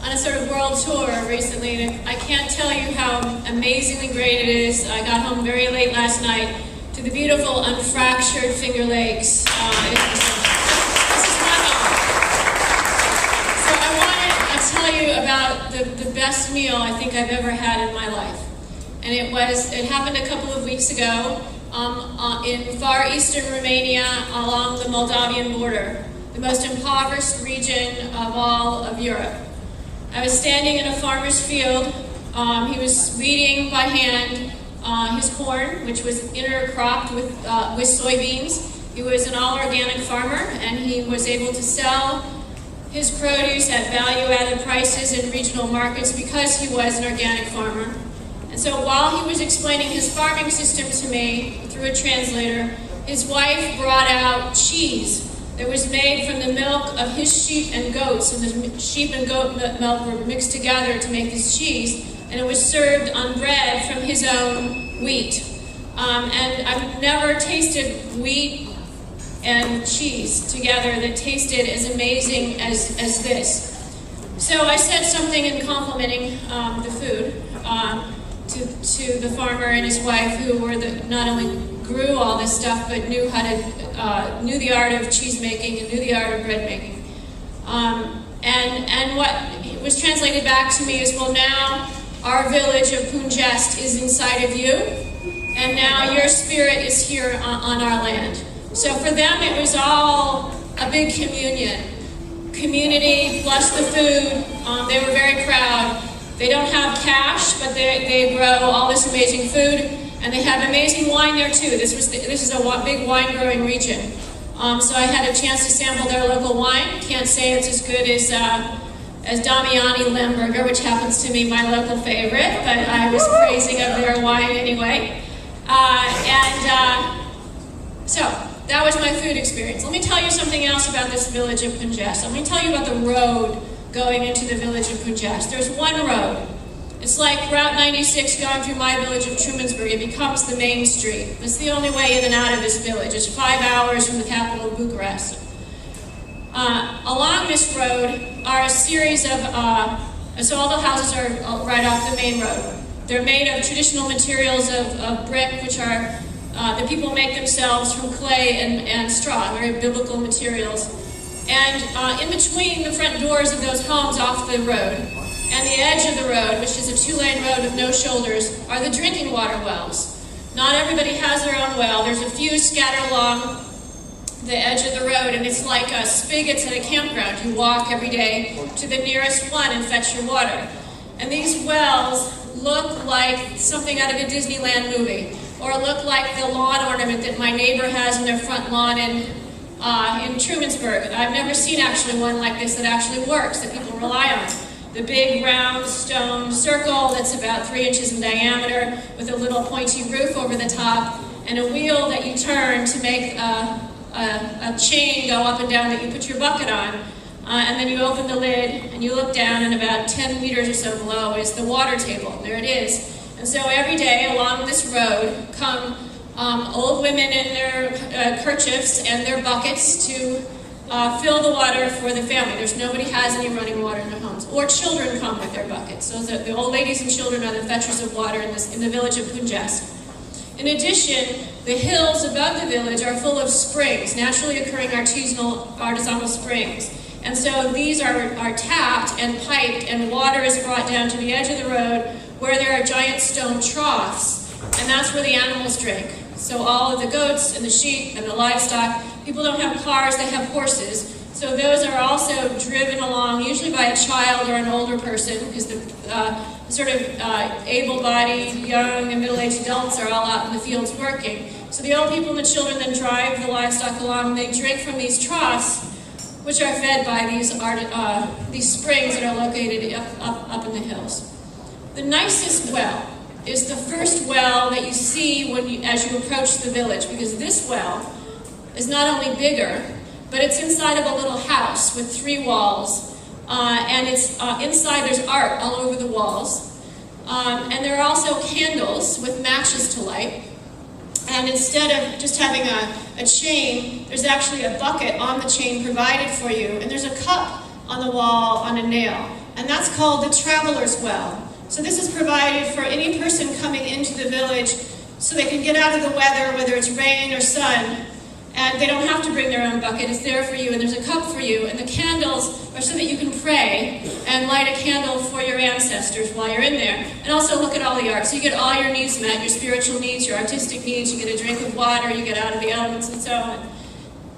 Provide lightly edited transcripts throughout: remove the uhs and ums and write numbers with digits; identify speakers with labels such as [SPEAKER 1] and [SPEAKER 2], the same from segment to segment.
[SPEAKER 1] on a sort of world tour recently, and I can't tell you how amazingly great it is. I got home very late last night to the beautiful unfractured Finger Lakes. This is my home. So I want to tell you about the best meal I think I've ever had in my life. And it happened a couple of weeks ago in far eastern Romania along the Moldavian border, the most impoverished region of all of Europe. I was standing in a farmer's field. He was weeding by hand his corn, which was intercropped with soybeans. He was an all-organic farmer, and he was able to sell his produce at value-added prices in regional markets because he was an organic farmer. And so while he was explaining his farming system to me through a translator, his wife brought out cheese that was made from the milk of his sheep and goats, and the sheep and goat milk were mixed together to make this cheese, and it was served on bread from his own wheat. And I've never tasted wheat and cheese together that tasted as amazing as this. So I said something in complimenting the food to the farmer and his wife, who were not only grew all this stuff, but knew knew the art of cheese making and knew the art of bread making. And what was translated back to me is, well, now our village of Pungest is inside of you, and now your spirit is here on our land. So for them, it was all a big community plus the food. They were very proud. They don't have cash, but they grow all this amazing food, and they have amazing wine there too. This is a big wine growing region. So I had a chance to sample their local wine. Can't say it's as good as Damiani Lemberger, which happens to be my local favorite, but I was praising of their wine anyway. So that was my food experience. Let me tell you something else about this village of Pungest. Let me tell you about the road going into the village of Pungest. There's one road. It's like Route 96 going through my village of Trumansburg. It becomes the main street. It's the only way in and out of this village. It's 5 hours from the capital of Bucharest. Along this road are a series of, so all the houses are right off the main road. They're made of traditional materials of brick, which are, the people make themselves from clay and straw, very biblical materials. And in between the front doors of those homes off the road and the edge of the road, which is a 2-lane road with no shoulders, are the drinking water wells. Not everybody has their own well. There's a few scattered along the edge of the road, and it's like spigots at a campground. You walk every day to the nearest one and fetch your water. And these wells look like something out of a Disneyland movie, or look like the lawn ornament that my neighbor has in their front lawn in Trumansburg. I've never seen actually one like this that actually works, that people rely on. The big round stone circle that's about 3 inches in diameter with a little pointy roof over the top, and a wheel that you turn to make a chain go up and down that you put your bucket on. And then you open the lid and you look down, and about 10 meters or so below is the water table. There it is. And so every day along this road come old women in their kerchiefs and their buckets to fill the water for the family. There's nobody has any running water in their homes. Or children come with their buckets. So the old ladies and children are the fetchers of water in the village of Pungest. In addition, the hills above the village are full of springs, naturally occurring artisanal springs. And so these are tapped and piped, and water is brought down to the edge of the road where there are giant stone troughs, and that's where the animals drink. So all of the goats and the sheep and the livestock, people don't have cars, they have horses. So those are also driven along, usually by a child or an older person, because the sort of able-bodied, young and middle-aged adults are all out in the fields working. So the old people and the children then drive the livestock along, and they drink from these troughs, which are fed by these springs that are located up in the hills. The nicest well is the first well that you see as you approach the village, because this well is not only bigger, but it's inside of a little house with 3 walls, and it's inside there's art all over the walls, and there are also candles with matches to light. And instead of just having a chain, there's actually a bucket on the chain provided for you, and there's a cup on the wall on a nail. and that's called the Traveler's Well. So this is provided for any person coming into the village so they can get out of the weather, whether it's rain or sun, and they don't have to bring their own bucket. It's there for you, and there's a cup for you, and the candles are so that you can pray and light a candle for your ancestors while you're in there, and also look at all the art. So you get all your needs met, your spiritual needs, your artistic needs, you get a drink of water, you get out of the elements, and so on.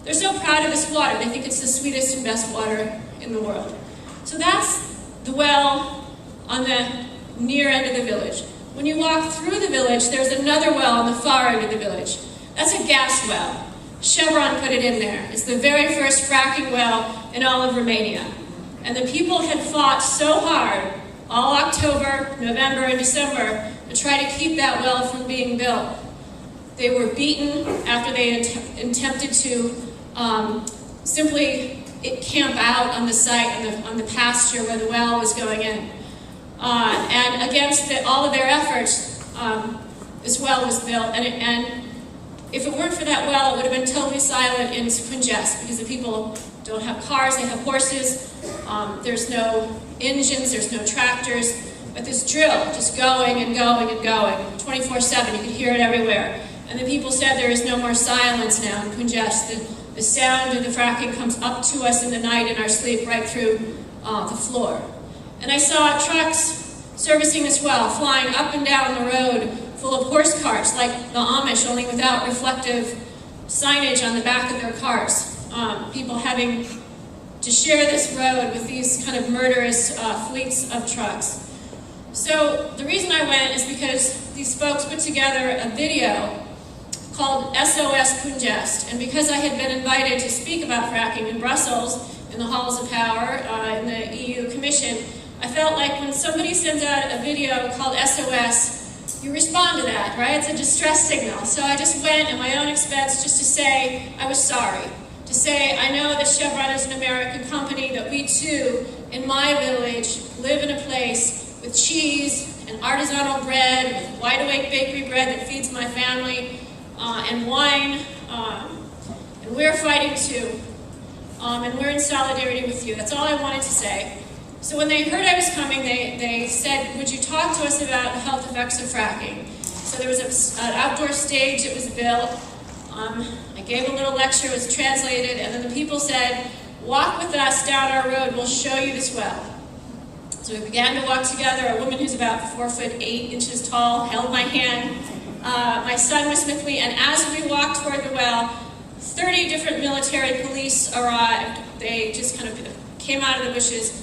[SPEAKER 1] They're so proud of this water. They think it's the sweetest and best water in the world. So that's the well on the near end of the village. When you walk through the village, there's another well on the far end of the village. That's a gas well. Chevron put it in there. It's the very first fracking well in all of Romania. And the people had fought so hard all October, November, and December to try to keep that well from being built. They were beaten after they attempted to simply camp out on the site, on the pasture where the well was going in. And against all of their efforts, this well was built. And if it weren't for that well, it would have been totally silent in Punjab, because the people don't have cars, they have horses, there's no engines, there's no tractors, but this drill just going and going and going, 24/7, you could hear it everywhere. And the people said there is no more silence now in Punjab. The sound of the fracking comes up to us in the night in our sleep right through the floor. And I saw trucks servicing this well, flying up and down the road, full of horse carts, like the Amish, only without reflective signage on the back of their cars. People having to share this road with these kind of murderous fleets of trucks. So the reason I went is because these folks put together a video called SOS Punjab, and because I had been invited to speak about fracking in Brussels, in the halls of power, in the EU Commission, I felt like when somebody sends out a video called SOS, you respond to that, right? It's a distress signal. So I just went at my own expense just to say I was sorry. To say I know that Chevron is an American company, that we too, in my village, live in a place with cheese and artisanal bread, with Wide Awake bakery bread that feeds my family, and wine, and we're fighting too, and we're in solidarity with you. That's all I wanted to say. So when they heard I was coming, they said, would you talk to us about the health effects of fracking? So there was an outdoor stage that was built. I gave a little lecture, it was translated, and then the people said, walk with us down our road, we'll show you this well. So we began to walk together. A woman who's about 4'8" tall held my hand. My son was with me, and as we walked toward the well, 30 different military police arrived. They just kind of came out of the bushes,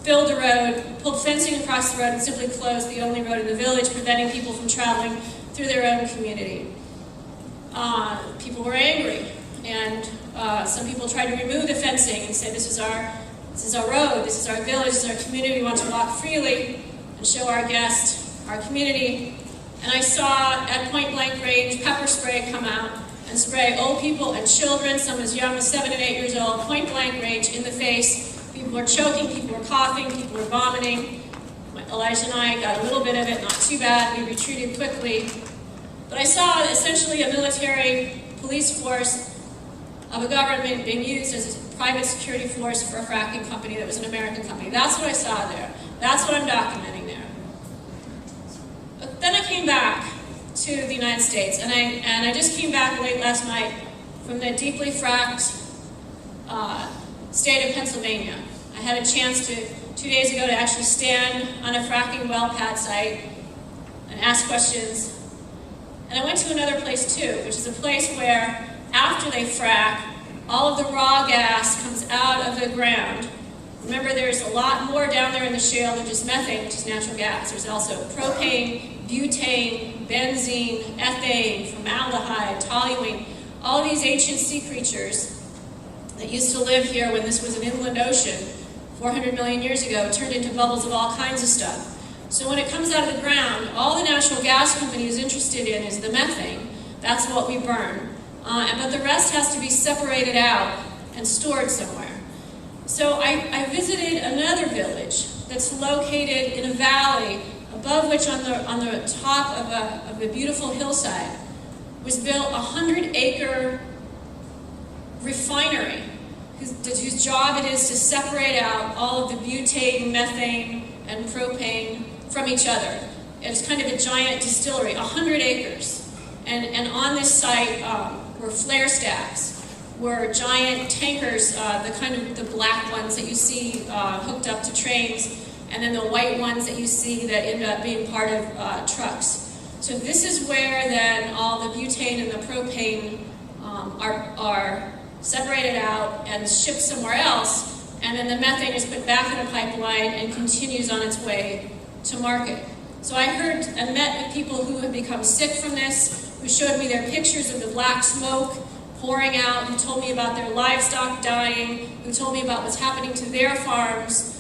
[SPEAKER 1] filled the road, pulled fencing across the road, and simply closed the only road in the village, preventing people from traveling through their own community. People were angry, and some people tried to remove the fencing and say, this is our road, this is our village, this is our community, we want to walk freely and show our guests our community. And I saw at point blank range pepper spray come out and spray old people and children, some as young as 7 and 8 years old, point blank range in the face. People were choking, people were coughing, people were vomiting. Elijah and I got a little bit of it, not too bad, we retreated quickly. But I saw essentially a military police force of a government being used as a private security force for a fracking company that was an American company. That's what I saw there. That's what I'm documenting there. But then I came back to the United States, and I just came back late last night from the deeply fracked state of Pennsylvania. I had a chance 2 days ago to actually stand on a fracking well pad site and ask questions. And I went to another place too, which is a place where after they frack, all of the raw gas comes out of the ground. Remember, there's a lot more down there in the shale than just methane, which is natural gas. There's also propane, butane, benzene, ethane, formaldehyde, toluene, all these ancient sea creatures that used to live here when this was an inland ocean 400 million years ago turned into bubbles of all kinds of stuff. So when it comes out of the ground, all the natural gas company is interested in is the methane. That's what we burn. But the rest has to be separated out and stored somewhere. So I visited another village that's located in a valley above which on the top of a beautiful hillside was built a 100-acre refinery whose job it is to separate out all of the butane, methane, and propane from each other. It's kind of a giant distillery, 100 acres. And on this site were flare stacks, were giant tankers, the black ones that you see hooked up to trains, and then the white ones that you see that end up being part of trucks. So this is where then all the butane and the propane are separated out and shipped somewhere else, and then the methane is put back in a pipeline and continues on its way to market. So I heard and met with people who have become sick from this, who showed me their pictures of the black smoke pouring out, who told me about their livestock dying, who told me about what's happening to their farms,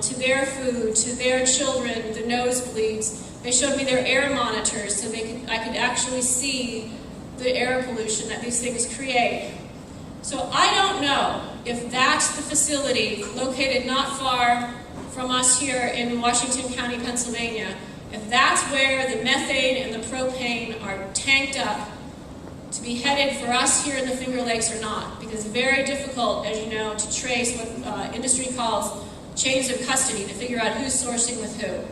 [SPEAKER 1] to their food, to their children, the nosebleeds. They showed me their air monitors so I could actually see the air pollution that these things create. So I don't know if that's the facility located not far from us here in Washington County, Pennsylvania, if that's where the methane and the propane are tanked up to be headed for us here in the Finger Lakes or not, because it's very difficult, as you know, to trace what industry calls chains of custody to figure out who's sourcing with who.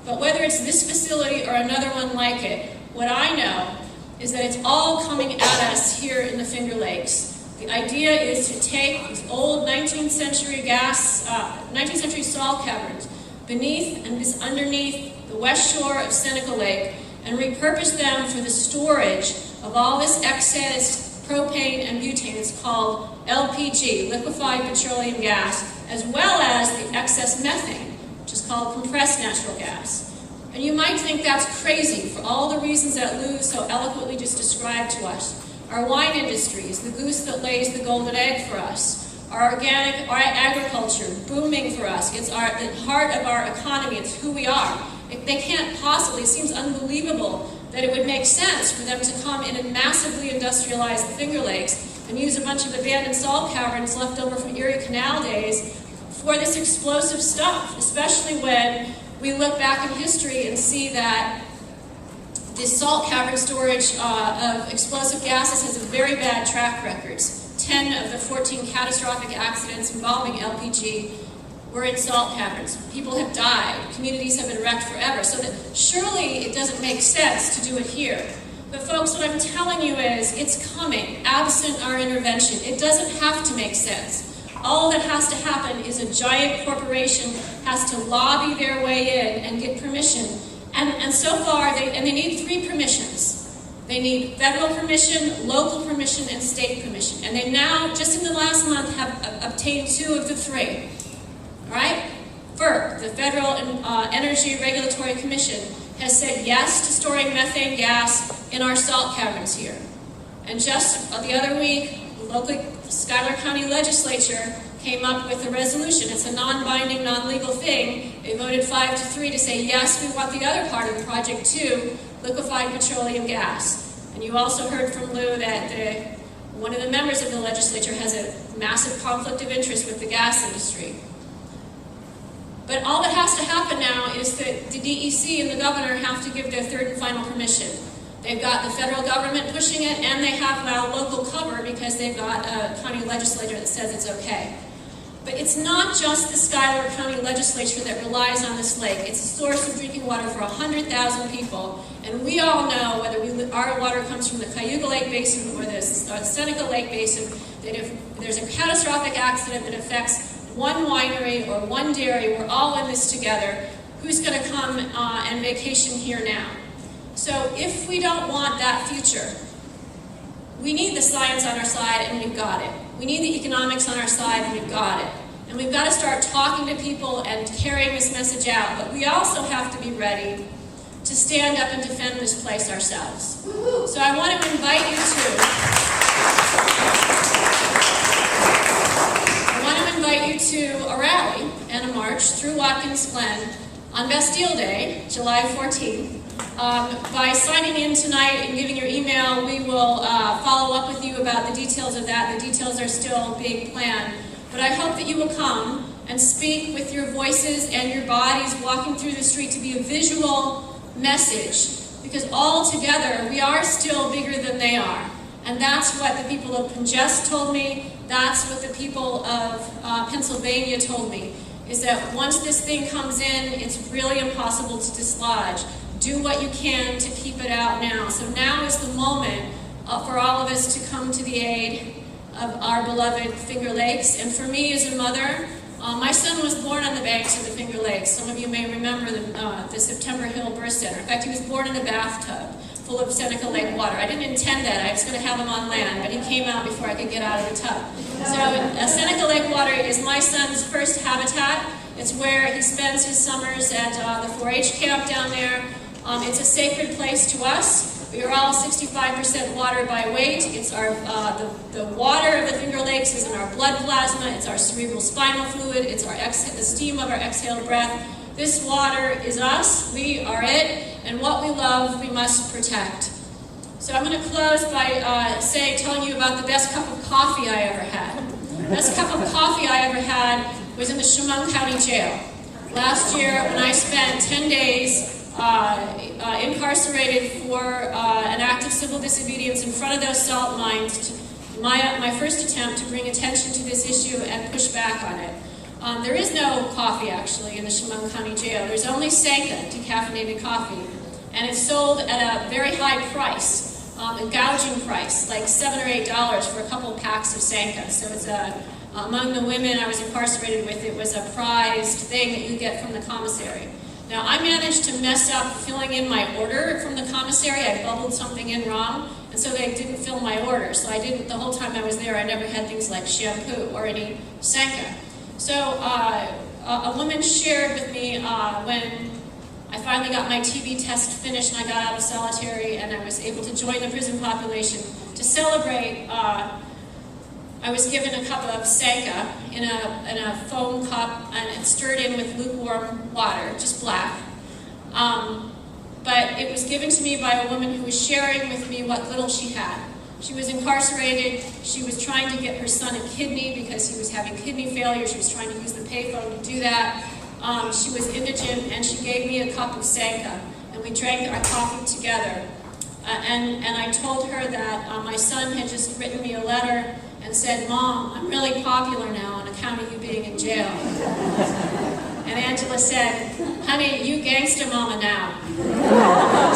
[SPEAKER 1] But whether it's this facility or another one like it, what I know is that it's all coming at us here in the Finger Lakes. The idea is to take these old 19th century salt caverns beneath and underneath the west shore of Seneca Lake and repurpose them for the storage of all this excess propane and butane. It's called LPG, liquefied petroleum gas, as well as the excess methane, which is called compressed natural gas. And you might think that's crazy for all the reasons that Lou so eloquently just described to us. Our wine industry is the goose that lays the golden egg for us. Our organic agriculture, booming for us. It's the heart of our economy. It's who we are. They can't possibly, it seems unbelievable that it would make sense for them to come in and massively industrialize the Finger Lakes and use a bunch of abandoned salt caverns left over from Erie Canal days for this explosive stuff, especially when we look back in history and see that this salt cavern storage of explosive gases has a very bad track record. 10 of the 14 catastrophic accidents involving LPG were in salt caverns. People have died. Communities have been wrecked forever. So that surely it doesn't make sense to do it here. But folks, what I'm telling you is it's coming, absent our intervention. It doesn't have to make sense. All that has to happen is a giant corporation has to lobby their way in and get permission. And so far, they need 3 permissions. They need federal permission, local permission, and state permission. And they now, just in the last month, have obtained 2 of the 3. All right? FERC, the Federal Energy Regulatory Commission, has said yes to storing methane gas in our salt caverns here. And just the other week, the local Schuyler County Legislature came up with a resolution. It's a non-binding, non-legal thing. They voted 5-3 to say, yes, we want the other part of the project too, liquefied petroleum gas. And you also heard from Lou that one of the members of the legislature has a massive conflict of interest with the gas industry. But all that has to happen now is that the DEC and the governor have to give their 3rd and final permission. They've got the federal government pushing it, and they have now local cover because they've got a county legislature that says it's okay. But it's not just the Schuyler County Legislature that relies on this lake. It's a source of drinking water for 100,000 people. And we all know, whether our water comes from the Cayuga Lake Basin or the Seneca Lake Basin, that if there's a catastrophic accident that affects one winery or one dairy, we're all in this together. Who's going to come and vacation here now? So if we don't want that future, we need the science on our side, and we've got it. We need the economics on our side, and we've got it. And we've got to start talking to people and carrying this message out. But we also have to be ready to stand up and defend this place ourselves. So I want to invite you to a rally and a march through Watkins Glen on Bastille Day, July 14th. By signing in tonight and giving your email, we will follow up with you about the details of that. The details are still being planned. But I hope that you will come and speak with your voices and your bodies walking through the street to be a visual message. Because all together, we are still bigger than they are. And that's what the people of Punjab told me. That's what the people of Pennsylvania told me, is that once this thing comes in, it's really impossible to dislodge. Do what you can to keep it out now. So now is the moment for all of us to come to the aid of our beloved Finger Lakes. And for me as a mother, my son was born on the banks of the Finger Lakes. Some of you may remember the September Hill Birth Center. In fact, he was born in a bathtub full of Seneca Lake water. I didn't intend that. I was going to have him on land, but he came out before I could get out of the tub. So Seneca Lake water is my son's first habitat. It's where he spends his summers at the 4-H camp down there. It's a sacred place to us. We are all 65% water by weight. It's our the water of the Finger Lakes is in our blood plasma. It's our cerebral spinal fluid. It's the steam of our exhaled breath. This water is us. We are it. And what we love, we must protect. So I'm going to close by telling you about the best cup of coffee I ever had. The best cup of coffee I ever had was in the Chemung County Jail. Last year, when I spent 10 days incarcerated for an act of civil disobedience in front of those salt mines, my first attempt to bring attention to this issue and push back on it. There is no coffee, actually, in the Chemung County Jail. There's only Sanka, decaffeinated coffee, and it's sold at a very high price, a gouging price, like $7 or $8 for a couple packs of Sanka. So it's among the women I was incarcerated with, it was a prized thing that you get from the commissary. Now, I managed to mess up filling in my order from the commissary. I bubbled something in wrong, and so they didn't fill my order. So the whole time I was there, I never had things like shampoo or any Sanka. So a woman shared with me when I finally got my TB test finished and I got out of solitary and I was able to join the prison population. To celebrate, I was given a cup of Sanka in a foam cup, and it's stirred in with lukewarm water, just black. But it was given to me by a woman who was sharing with me what little she had. She was incarcerated. She was trying to get her son a kidney because he was having kidney failure. She was trying to use the payphone to do that. She was indigent, and she gave me a cup of Sanka, and we drank our coffee together. And I told her that my son had just written me a letter and said, "Mom, I'm really popular now on account of you being in jail." And Angela said, "Honey, you gangster mama now."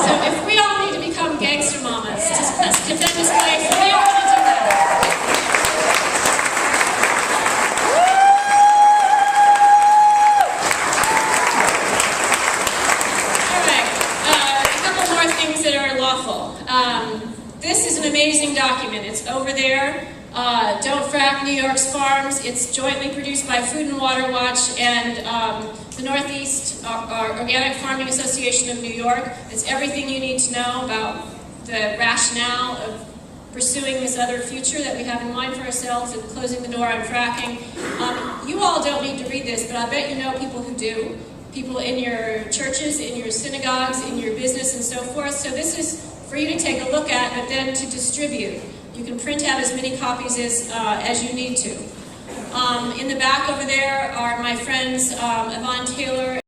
[SPEAKER 1] So if we all need to become gangster mamas to defend this place, we are going to do that. All right, a couple more things that are lawful. This is an amazing document. It's over there. Don't Frack New York's Farms. It's jointly produced by Food and Water Watch and the Northeast Organic Farming Association of New York. It's everything you need to know about the rationale of pursuing this other future that we have in mind for ourselves and closing the door on fracking. You all don't need to read this, but I bet you know people who do. People in your churches, in your synagogues, in your business, and so forth. So this is for you to take a look at, but then to distribute. You can print out as many copies as you need to. In the back over there are my friends Yvonne Taylor